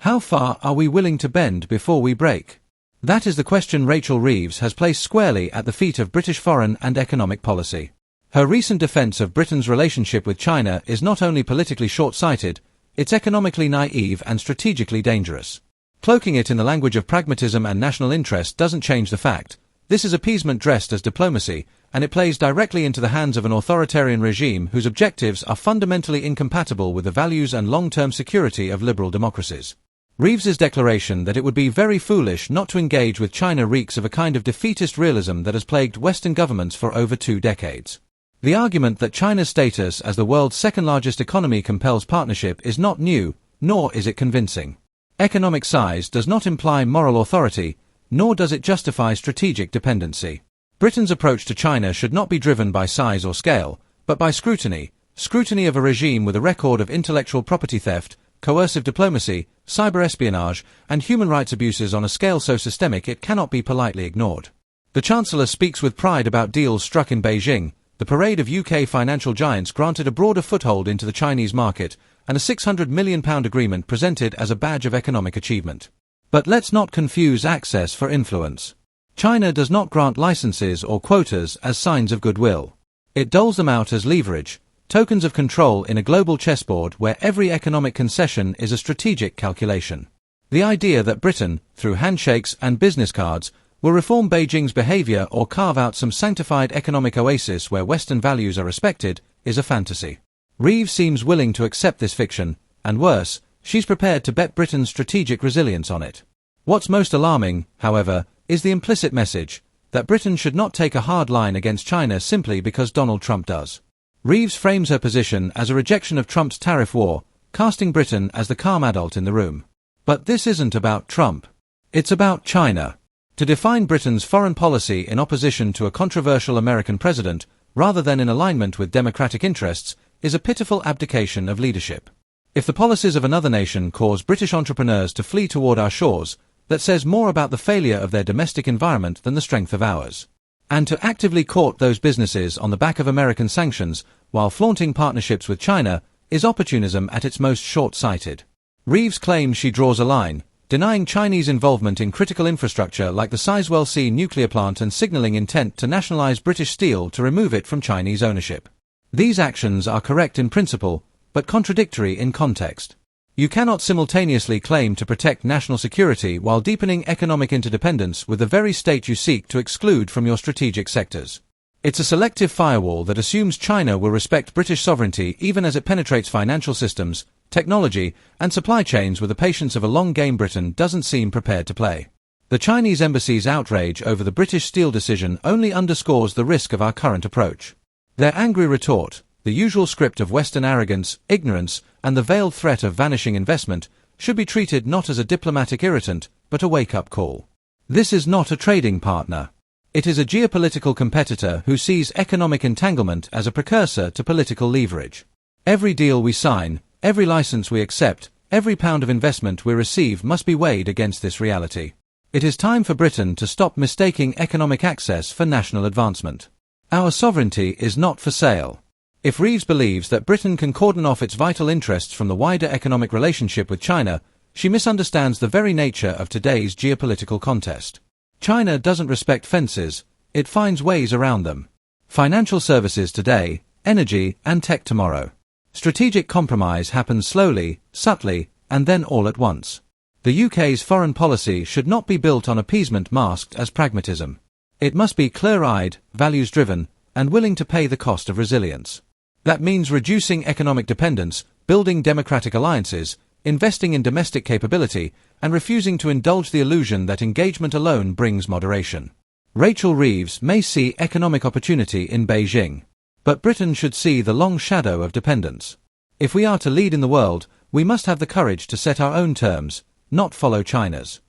How far are we willing to bend before we break? That is the question Rachel Reeves has placed squarely at the feet of British foreign and economic policy. Her recent defense of Britain's relationship with China is not only politically short-sighted, it's economically naive and strategically dangerous. Cloaking it in the language of pragmatism and national interest doesn't change the fact. This is appeasement dressed as diplomacy, and it plays directly into the hands of an authoritarian regime whose objectives are fundamentally incompatible with the values and long-term security of liberal democracies. Reeves's declaration that it would be very foolish not to engage with China reeks of a kind of defeatist realism that has plagued Western governments for over 2 decades. The argument that China's status as the world's second-largest economy compels partnership is not new, nor is it convincing. Economic size does not imply moral authority, nor does it justify strategic dependency. Britain's approach to China should not be driven by size or scale, but by scrutiny of a regime with a record of intellectual property theft, coercive diplomacy, cyber-espionage, and human rights abuses on a scale so systemic it cannot be politely ignored. The Chancellor speaks with pride about deals struck in Beijing. The parade of UK financial giants granted a broader foothold into the Chinese market, and a £600 million agreement presented as a badge of economic achievement. But let's not confuse access for influence. China does not grant licenses or quotas as signs of goodwill. It doles them out as leverage, tokens of control in a global chessboard where every economic concession is a strategic calculation. The idea that Britain, through handshakes and business cards, will reform Beijing's behavior or carve out some sanctified economic oasis where Western values are respected, is a fantasy. Reeves seems willing to accept this fiction, and worse, she's prepared to bet Britain's strategic resilience on it. What's most alarming, however, is the implicit message that Britain should not take a hard line against China simply because Donald Trump does. Reeves frames her position as a rejection of Trump's tariff war, casting Britain as the calm adult in the room. But this isn't about Trump. It's about China. To define Britain's foreign policy in opposition to a controversial American president, rather than in alignment with democratic interests, is a pitiful abdication of leadership. If the policies of another nation cause British entrepreneurs to flee toward our shores, that says more about the failure of their domestic environment than the strength of ours. And to actively court those businesses on the back of American sanctions, while flaunting partnerships with China, is opportunism at its most short-sighted. Reeves claims she draws a line, denying Chinese involvement in critical infrastructure like the Sizewell C nuclear plant and signaling intent to nationalize British steel to remove it from Chinese ownership. These actions are correct in principle, but contradictory in context. You cannot simultaneously claim to protect national security while deepening economic interdependence with the very state you seek to exclude from your strategic sectors. It's a selective firewall that assumes China will respect British sovereignty even as it penetrates financial systems, technology, and supply chains with the patience of a long game Britain doesn't seem prepared to play. The Chinese embassy's outrage over the British steel decision only underscores the risk of our current approach. Their angry retort, the usual script of Western arrogance, ignorance, and the veiled threat of vanishing investment, should be treated not as a diplomatic irritant, but a wake-up call. This is not a trading partner. It is a geopolitical competitor who sees economic entanglement as a precursor to political leverage. Every deal we sign, every license we accept, every pound of investment we receive must be weighed against this reality. It is time for Britain to stop mistaking economic access for national advancement. Our sovereignty is not for sale. If Reeves believes that Britain can cordon off its vital interests from the wider economic relationship with China, she misunderstands the very nature of today's geopolitical contest. China doesn't respect fences, it finds ways around them. Financial services today, energy and tech tomorrow. Strategic compromise happens slowly, subtly, and then all at once. The UK's foreign policy should not be built on appeasement masked as pragmatism. It must be clear-eyed, values-driven, and willing to pay the cost of resilience. That means reducing economic dependence, building democratic alliances, investing in domestic capability, and refusing to indulge the illusion that engagement alone brings moderation. Rachel Reeves may see economic opportunity in Beijing, but Britain should see the long shadow of dependence. If we are to lead in the world, we must have the courage to set our own terms, not follow China's.